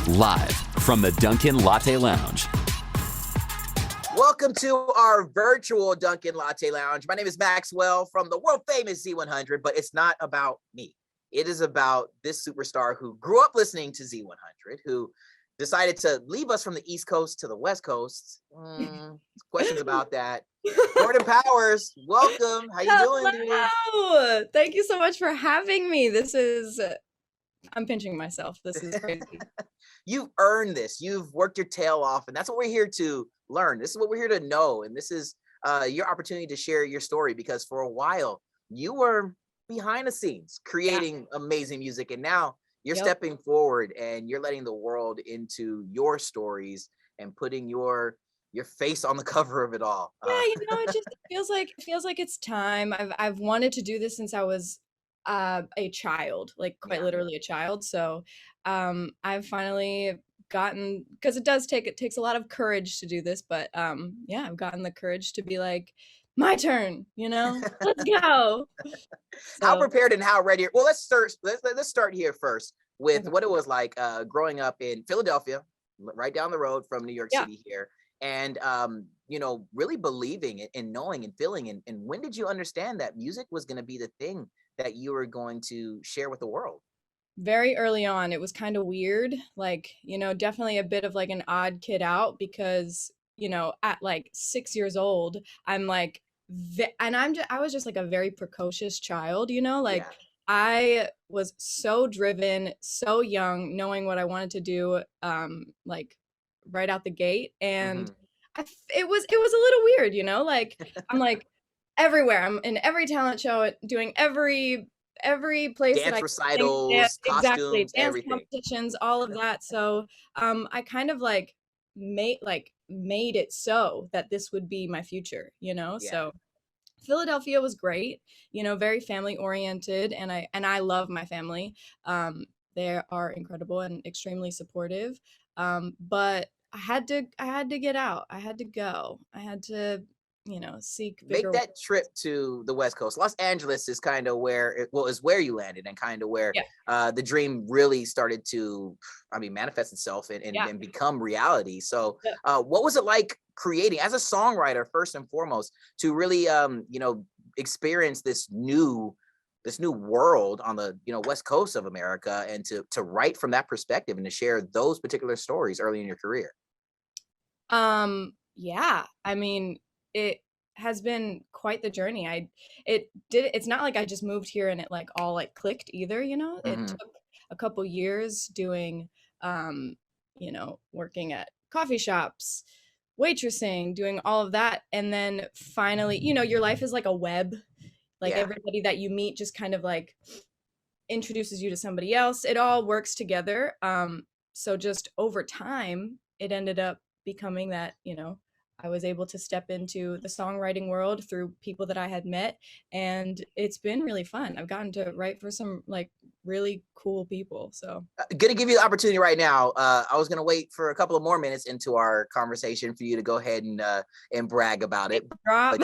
Live from the Dunkin Latte Lounge. Welcome to our virtual Dunkin Latte Lounge. My name is Maxwell from the world famous Z100, but it's not about me. It is about this superstar who grew up listening to Z100, who decided to leave us from the East Coast to the West Coast. Questions about that. Jordan Powers, welcome. How you doing, dude? Hello. Thank you so much for having me. I'm pinching myself. This is crazy. You've earned this. You've worked your tail off, and that's what we're here to learn. This is what we're here to know, and this is your opportunity to share your story, because for a while you were behind the scenes creating amazing music, and now you're stepping forward and you're letting the world into your stories and putting your face on the cover of it all. It feels like it's time. I've wanted to do this since I was a child, like quite literally a child. So I've finally gotten, because it takes a lot of courage to do this, but I've gotten the courage to be like, my turn, let's go. How prepared and how ready? Well, let's start here first with what it was like growing up in Philadelphia, right down the road from New York City here, and really believing it and knowing and feeling. And when did you understand that music was going to be the thing that you were going to share with the world? Very early on. It was kind of weird, like, definitely a bit of like an odd kid out, because at like 6 years old, I'm like, I was just like a very precocious child, I was so driven, so young, knowing what I wanted to do, like right out the gate. And it was a little weird, like I'm like everywhere. I'm in every talent show, doing every place dance that I recitals, exactly, costumes, dance everything. competitions, all of that. So I kind of like made it so that this would be my future, so Philadelphia was great, very family oriented, and I love my family. They are incredible and extremely supportive. But I had to get out. I had to go. I had to, seek bigger. Make that trip to the West Coast. Los Angeles is kind of where is where you landed, and kind of where the dream really started to, manifest itself and become reality. So what was it like creating as a songwriter, first and foremost, to really experience this new world on the West Coast of America, and to write from that perspective and to share those particular stories early in your career? It has been quite the journey. It's not like I just moved here and it like all like clicked either, It took a couple years doing working at coffee shops, waitressing, doing all of that, and then finally, your life is like a web. Like everybody that you meet just kind of like introduces you to somebody else. It all works together. So just over time, it ended up becoming that, I was able to step into the songwriting world through people that I had met, and it's been really fun. I've gotten to write for some like really cool people. So gonna give you the opportunity right now. I was gonna wait for a couple of more minutes into our conversation for you to go ahead and brag about it. But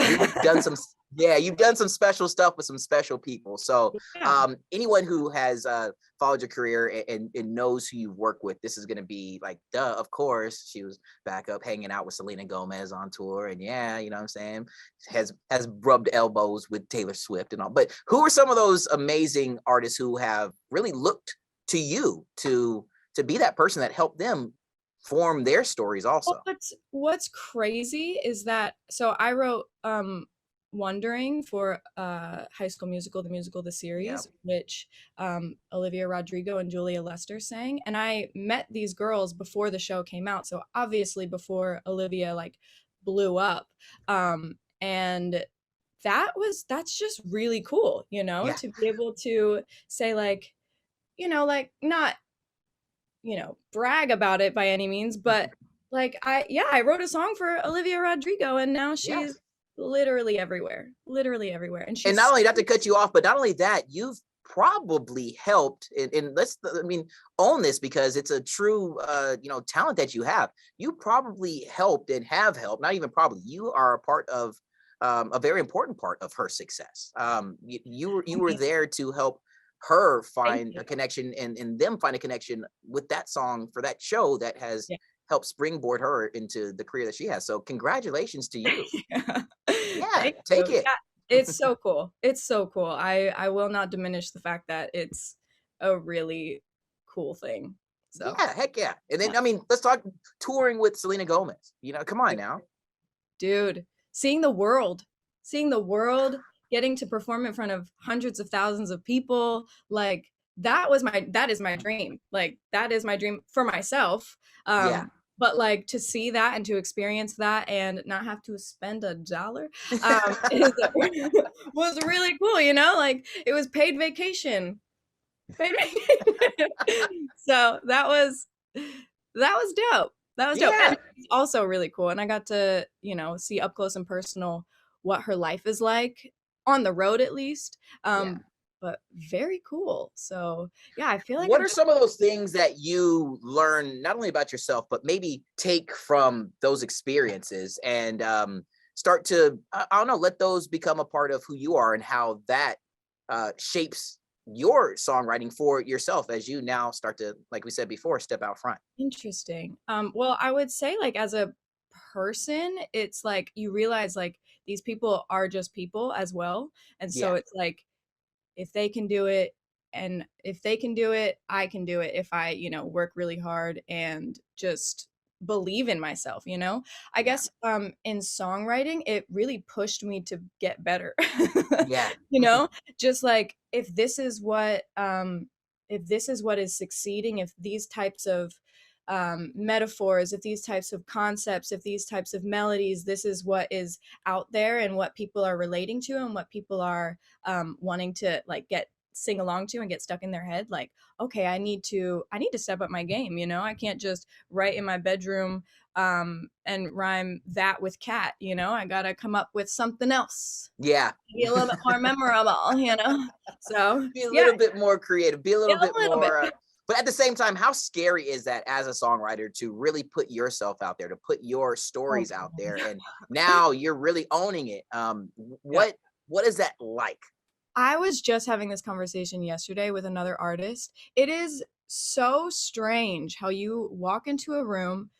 you've done some special stuff with some special people. So anyone who has followed your career and knows who you've worked with, this is gonna be like, duh, of course. She was back up hanging out with Selena Gomez on tour, and you know what I'm saying, has rubbed elbows with Taylor Swift and all. But who are some of those amazing artists who have really looked to you to be that person that helped them form their stories also? What's crazy is that, so I wrote Wondering for High School Musical, the series, which Olivia Rodrigo and Julia Lester sang, and I met these girls before the show came out, so obviously before Olivia like blew up, and that's just really cool, to be able to say like, like not, brag about it by any means, but like I wrote a song for Olivia Rodrigo, and now she's literally everywhere, and not only, not to cut you off, but not only that, you've probably helped, and own this, because it's a true talent that you have. You probably helped and have helped, not even probably, you are a part of a very important part of her success. You were there to help her find a connection and them find a connection with that song for that show that has helped springboard her into the career that she has. So congratulations to you. Yeah, take it. Yeah, it's so cool. It's so cool. I will not diminish the fact that it's a really cool thing. So yeah, heck yeah. And then I mean, let's talk touring with Selena Gomez. You know, come on now. Dude, seeing the world, getting to perform in front of hundreds of thousands of people, like that is my dream. Like that is my dream for myself. But like to see that and to experience that and not have to spend $1 was really cool, you know? Like it was paid vacation. So that was dope. That was dope. And it's also really cool. And I got to, you know, see up close and personal what her life is like on the road, at least. But very cool. So yeah, I feel like what are some of those things that you learn not only about yourself, but maybe take from those experiences and start to, I don't know, let those become a part of who you are and how that shapes your songwriting for yourself as you now start to, like we said before, step out front? Interesting. Well, I would say like as a person, it's like you realize like these people are just people as well. And so it's like if they can do it, and if they can do it, I can do it if I, you know, work really hard and just believe in myself, you know? I guess in songwriting, it really pushed me to get better. You know, just like if this is what is succeeding, if these types of metaphors, if these types of concepts, if these types of melodies, this is what is out there and what people are relating to and what people are wanting to like sing along to and get stuck in their head, like, okay, I need to step up my game, you know? I can't just write in my bedroom and rhyme that with cat, you know? I gotta come up with something else. Be a little bit more memorable, you know? So be a little bit more creative, be a little bit more but at the same time, how scary is that as a songwriter to really put yourself out there, to put your stories out there, and now you're really owning it? What is that like? I was just having this conversation yesterday with another artist. It is so strange how you walk into a room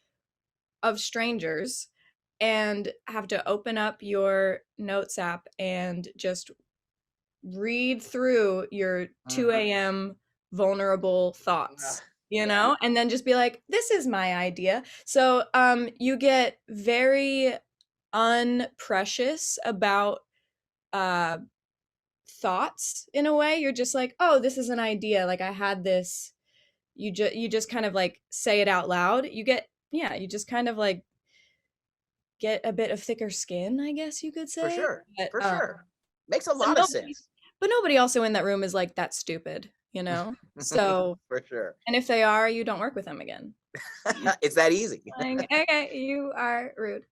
of strangers and have to open up your notes app and just read through your 2 a.m. vulnerable thoughts, you know, and then just be like, this is my idea. So you get very unprecious about thoughts in a way. You're just like, oh, this is an idea, like I had this. You just kind of like say it out loud. You just kind of like get a bit of thicker skin, I guess you could say. For sure. For sure. Makes a lot of sense. But nobody also in that room is like, that's stupid, you know? So for sure. And if they are, you don't work with them again. It's that easy. Like, okay, you are rude.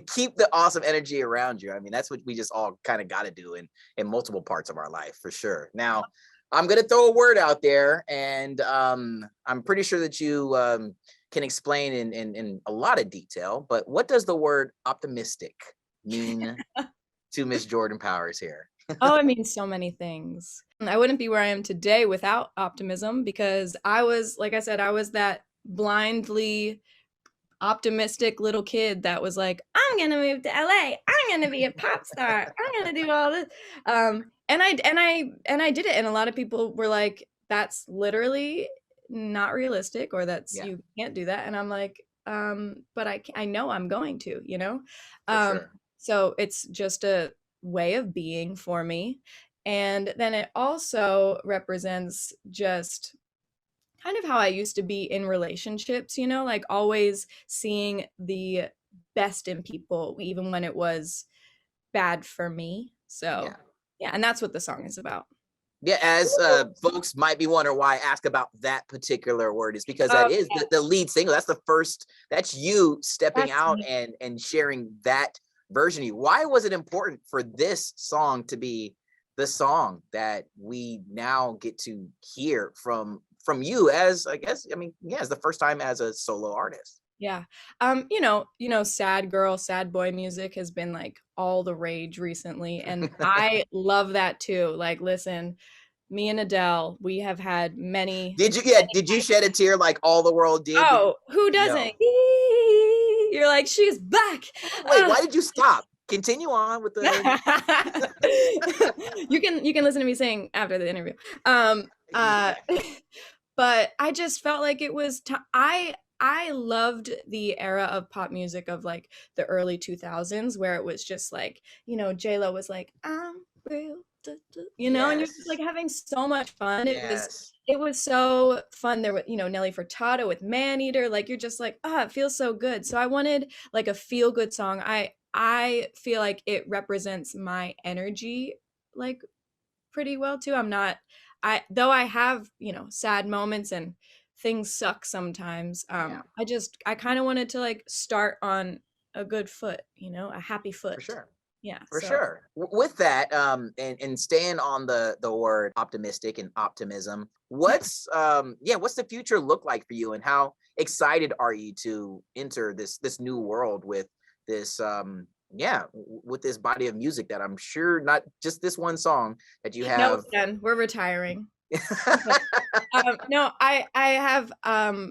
Keep the awesome energy around you. I mean, that's what we just all kind of got to do in multiple parts of our life, for sure. Now, I'm going to throw a word out there, and I'm pretty sure that you can explain in a lot of detail, but what does the word optimistic mean to Miss Jordan Powers here? Oh, it means so many things. I wouldn't be where I am today without optimism, because I was, like I said, I was that blindly optimistic little kid that was like, I'm gonna move to LA, I'm gonna be a pop star, I'm gonna do all this, and I did it, and a lot of people were like, that's literally not realistic, or that's you can't do that, and I'm like, but I know I'm going to, you know. Sure. So it's just a way of being for me, and then it also represents just kind of how I used to be in relationships, you know, like always seeing the best in people, even when it was bad for me. So, yeah, and that's what the song is about. Yeah, as folks might be wondering why I ask about that particular word, is because that is the lead single. That's the first, that's you stepping out and sharing that version of you. Why was it important for this song to be the song that we now get to hear from you, as I guess, I mean, as the first time as a solo artist? Yeah. You know, sad girl, sad boy music has been like all the rage recently, and I love that too. Like, listen, me and Adele, we have had many. Did you shed a tear like all the world did? Oh, who Yo. doesn't? You're like, she's back. Wait, why did you stop? Continue on with the. You can listen to me sing after the interview. Yeah. But I just felt like it was I loved the era of pop music of like the early 2000s where it was just like, you know, J-Lo was like, I'm real, you know, and you're just like having so much fun. It was so fun. There was, you know, Nelly Furtado with Man Eater. Like you're just like, it feels so good. So I wanted like a feel good song. I feel like it represents my energy like pretty well too. Though I have, you know, sad moments and things suck sometimes. I kind of wanted to like start on a good foot, you know, a happy foot. For sure. Yeah. For sure. With that, and staying on the word optimistic and optimism, what's the future look like for you, and how excited are you to enter this new world with this with this body of music that I'm sure not just this one song that you have. No, we're retiring. No, I have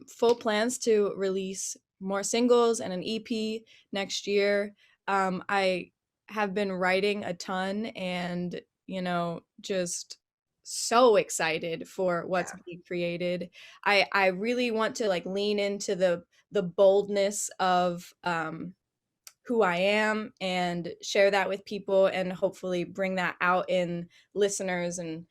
full plans to release more singles and an EP next year. I have been writing a ton and, you know, just so excited for what's being created. I really want to like lean into the boldness of who I am and share that with people and hopefully bring that out in listeners. And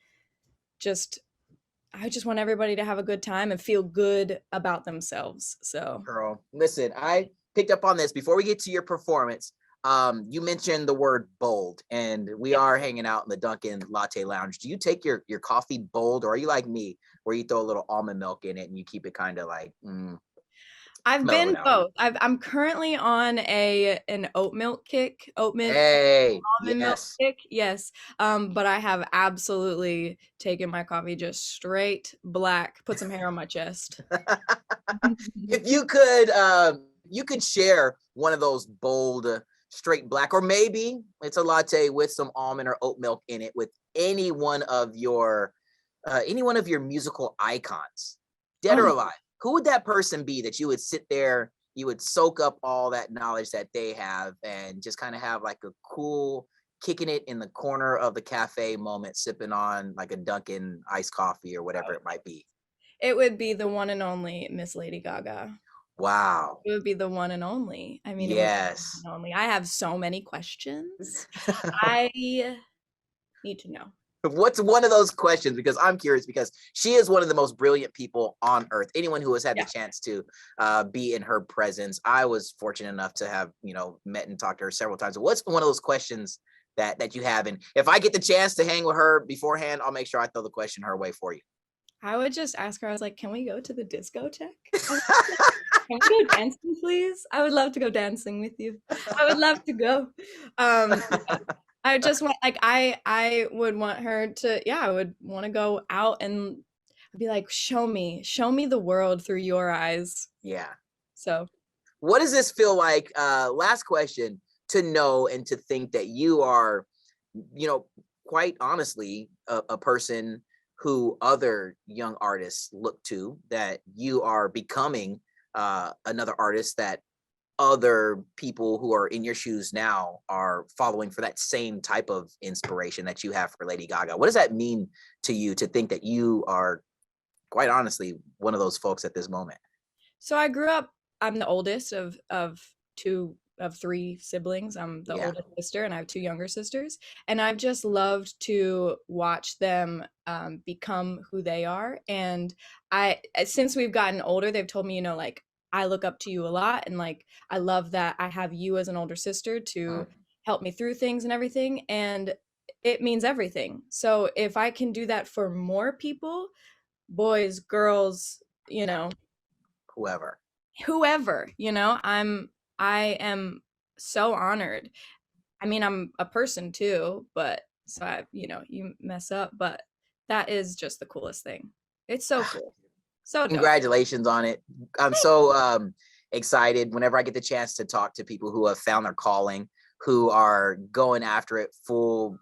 I just want everybody to have a good time and feel good about themselves. So, girl, listen, I picked up on this before we get to your performance. You mentioned the word bold, and we are hanging out in the Dunkin Latte Lounge. Do you take your coffee bold, or are you like me, where you throw a little almond milk in it and you keep it kind of like? I've been both. I'm currently on an oat milk kick, almond milk kick. Yes. But I have absolutely taken my coffee just straight black, put some hair on my chest. If you could share one of those bold straight black, or maybe it's a latte with some almond or oat milk in it, with any one of your musical icons, dead or alive. Who would that person be that you would sit there, you would soak up all that knowledge that they have and just kind of have like a cool kicking it in the corner of the cafe moment, sipping on like a Dunkin' iced coffee or whatever it might be? It would be the one and only Miss Lady Gaga. Wow. It would be the one and only. I mean, yes. It would be the one and only. I have so many questions. I need to know. What's one of those questions? Because I'm curious, because she is one of the most brilliant people on earth. Anyone who has had the chance to be in her presence. I was fortunate enough to have, you know, met and talked to her several times. What's one of those questions that you have? And if I get the chance to hang with her beforehand, I'll make sure I throw the question her way for you. I would just ask her, I was like, can we go to the discotheque? Can we go dancing, please? I would love to go dancing with you. I would love to go. I just want, like, I would want her to, I would want to go out and be like, show me the world through your eyes. Yeah. So what does this feel like? Last question, to know and to think that you are, you know, quite honestly, a person who other young artists look to, that you are becoming another artist that other people who are in your shoes now are following for that same type of inspiration that you have for Lady Gaga. What does that mean to you to think that you are, quite honestly, one of those folks at this moment? So I grew up, I'm the oldest of three siblings. I'm the oldest sister, and I have two younger sisters. And I've just loved to watch them become who they are. And since we've gotten older, they've told me, you know, like, I look up to you a lot. And like, I love that I have you as an older sister to help me through things and everything. And it means everything. So if I can do that for more people, boys, girls, you know, whoever, you know, I am so honored. I mean, I'm a person too, but so you know, you mess up, but that is just the coolest thing. It's so cool. So congratulations on it. I'm so excited whenever I get the chance to talk to people who have found their calling, who are going after it full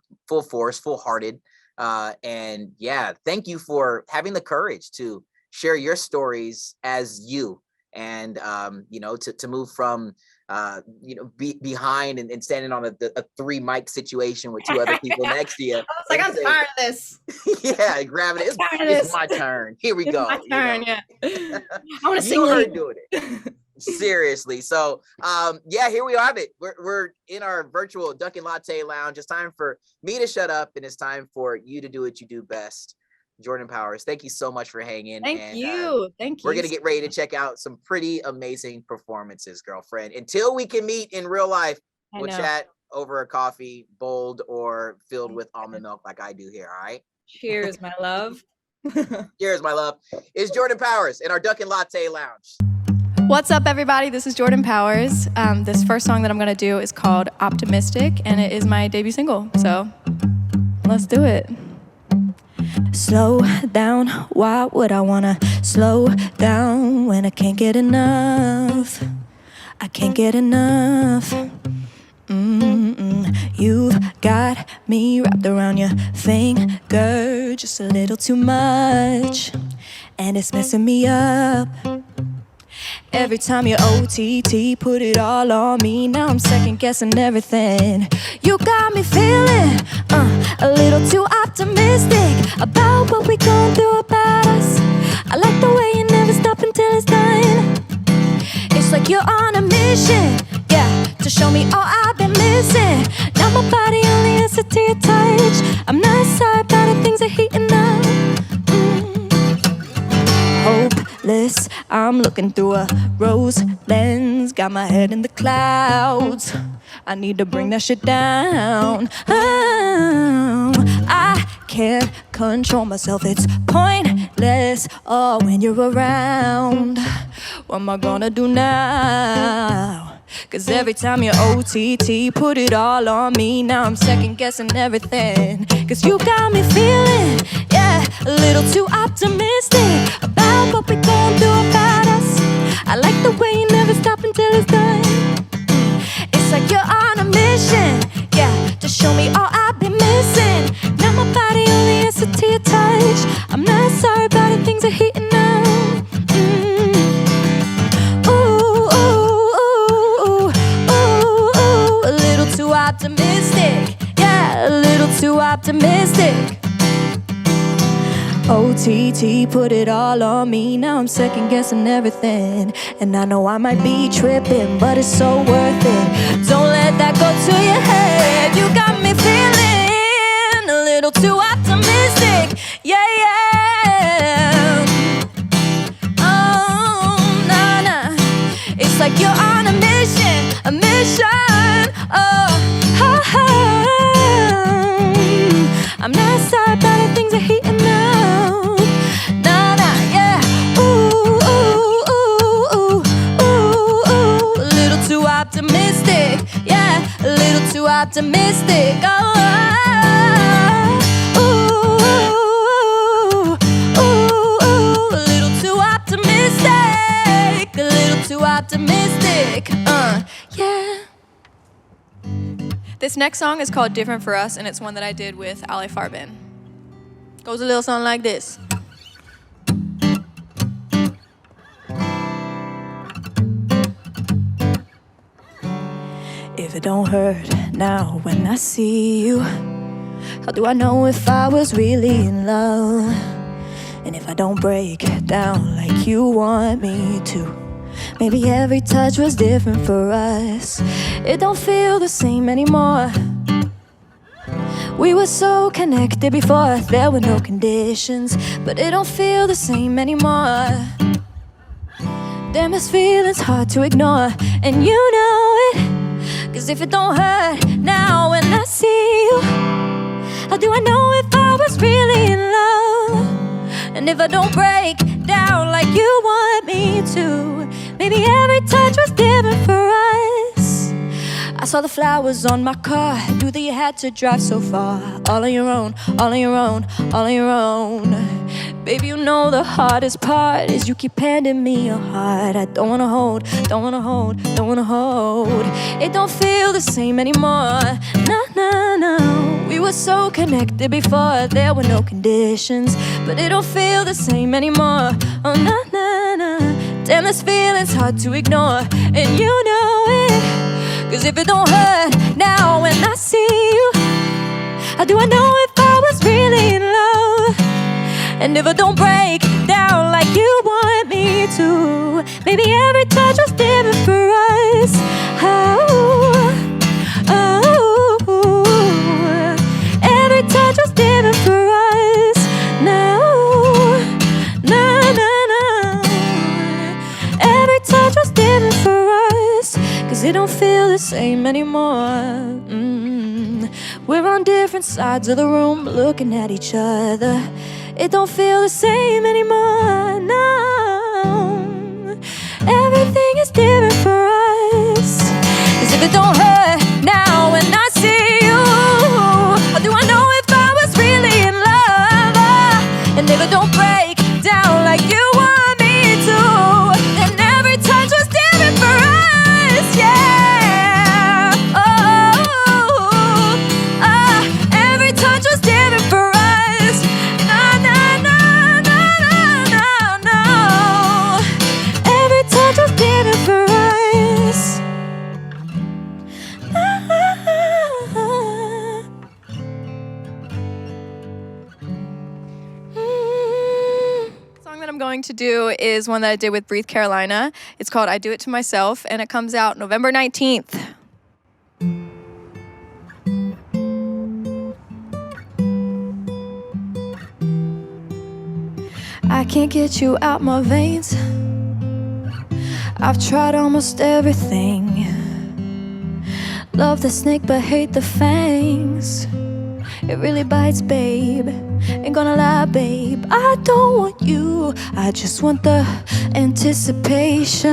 force, full hearted. And yeah, thank you for having the courage to share your stories as you, and to move from behind and standing on a 3 mic situation with 2 other people next to you. I was like, I'm tired of this. Yeah, grabbing it. It's my turn. Here we go. My turn, yeah. I want to sing. You heard doing it. Seriously. So here we have it. We're in our virtual Dunkin Latte lounge. It's time for me to shut up, and it's time for you to do what you do best. Jordan Powers, thank you so much for hanging. Thank you. We're gonna get ready to check out some pretty amazing performances, girlfriend. Until we can meet in real life, we'll chat over a coffee, bold or filled with almond milk like I do here. All right. Cheers, my love. Cheers, my love. It's Jordan Powers in our Dunkin Latte lounge. What's up, everybody? This is Jordan Powers. This first song that I'm gonna do is called Optimistic, and it is my debut single. So let's do it. Slow down, why would I wanna slow down when I can't get enough? I can't get enough. You've got me wrapped around your finger just a little too much, and it's messing me up. Every time you OTT, put it all on me. Now I'm second guessing everything. You got me feeling a little too optimistic about what we gon' do about us. I like the way you never stop until it's done. It's like you're on a mission, yeah, to show me all I've been missing. Now my body only answers to your touch. I'm not sorry about the things are heating up. Hopeless, I'm looking through a rose lens. Got my head in the clouds. I need to bring that shit down. I can't control myself, it's pointless. Oh, when you're around, what am I gonna do now? Cause every time you OTT, put it all on me. Now I'm second guessing everything. Cause you got me feeling, yeah, a little too optimistic about what we gon' do about us. I like the way you never stop until it's done. It's like you're on a mission, yeah, to show me all I've been missing. Now my body only answers to your touch. I'm not sorry about it, things are heating up. Too optimistic, yeah, a little too optimistic. OTT, put it all on me. Now I'm second guessing everything. And I know I might be tripping, but it's so worth it. Don't let that go to your head. You got me feeling a little too optimistic, yeah, yeah. Oh, nah, nah. It's like you're on a mission, a mission. I'm not sorry about it, things are heating up. Nah, nah, yeah. Ooh, ooh, ooh, ooh, ooh, ooh. A little too optimistic, yeah, a little too optimistic. Oh, ooh, ooh, ooh, a little too optimistic, a little too optimistic. Yeah. This next song is called Different for Us, and it's one that I did with Ale Farbin. Goes a little something like this. If it don't hurt now when I see you, how do I know if I was really in love? And if I don't break down like you want me to, maybe every touch was different for us. It don't feel the same anymore. We were so connected before, there were no conditions, but it don't feel the same anymore. Damn, this feeling's hard to ignore, and you know it. Cause if it don't hurt now when I see you, how do I know if I was really in love? And if I don't break down like you want me to, maybe every touch was different for us. I saw the flowers on my car. Knew that you had to drive so far, all on your own, all on your own, all on your own. Baby, you know the hardest part is you keep handing me your heart. I don't wanna hold, don't wanna hold, don't wanna hold. It don't feel the same anymore. No, no, no. We were so connected before there were no conditions, but it don't feel the same anymore. Oh, nah, nah, nah. Damn, this feeling's hard to ignore, and you know it. 'Cause if it don't hurt now when I see you, how do I know if I was really in love? And if I don't break down like you want me to, maybe every touch was different for us. Oh, oh, every touch was different for us. No, no, no, no. Every touch was different for us, 'cause it don't feel the same anymore. We're on different sides of the room looking at each other. It don't feel the same anymore, no. Everything is different for us. 'Cause if it don't hurt now when I see you, how do I know if I was really in love? And if it don't break down like you want me to, then every touch was different for us, yeah. Every touch was different for us. No, no, no, no, no, no, no. Every touch was different for us. The song that I'm going to do is one that I did with Breathe Carolina. It's called I Do It To Myself, and it comes out November 19th. I can't get you out my veins. I've tried almost everything. Love the snake but hate the fangs. It really bites, babe. Ain't gonna lie, babe, I don't want you. I just want the anticipation.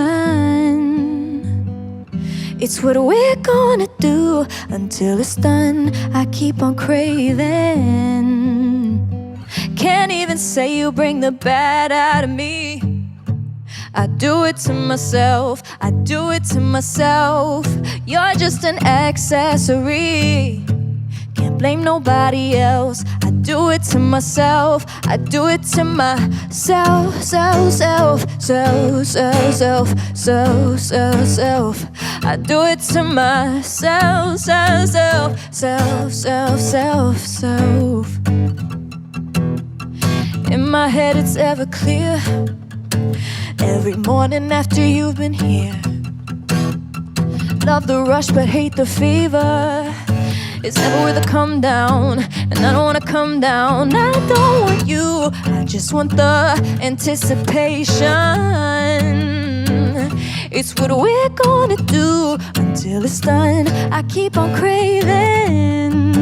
It's what we're gonna do until it's done. I keep on craving. Can't even say you bring the bad out of me. I do it to myself, I do it to myself. You're just an accessory. Can't blame nobody else. I do it to myself, I do it to myself, self, self, self, self, self, self, self, self. I do it to myself, self, self, self, self, self, self. In my head it's ever clear. Every morning after you've been here. Love the rush but hate the fever. It's never worth a come down, and I don't wanna come down. I don't want you, I just want the anticipation. It's what we're gonna do until it's done. I keep on craving.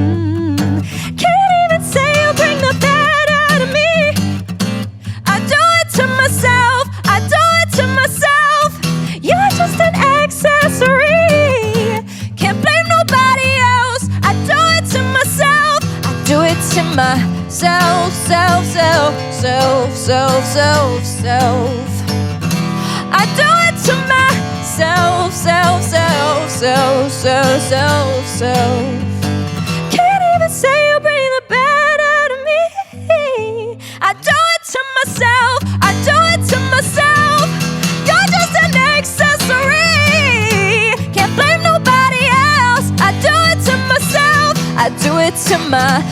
Can't even say you'll bring the bad out of me. I do it to myself, I do it to myself. You're just an accessory. Can't blame nobody else. I do it to myself, I do it to myself, self, self, self, self, self, self. I do it to myself, self, self, self, self, self, self. Can't even say you bring the bad out of me. I do it to myself, I do it to myself. You're just an accessory. Can't blame nobody else. I do it to myself, I do it to myself,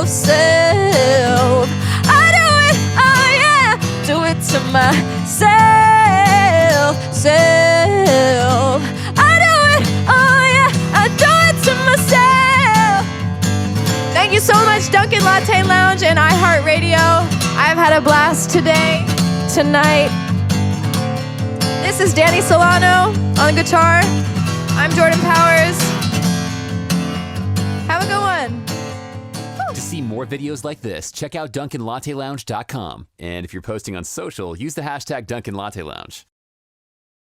self. I do it, oh yeah, do it to myself, self. I do it, oh yeah, I do it to myself. Thank you so much, Dunkin Latte Lounge and iHeartRadio. I've had a blast today, tonight. This is Danny Solano on the guitar. I'm Jordan Powers. Have a good one. To see more videos like this, check out DunkinLatteLounge.com. And if you're posting on social, use the hashtag Dunkin Latte Lounge.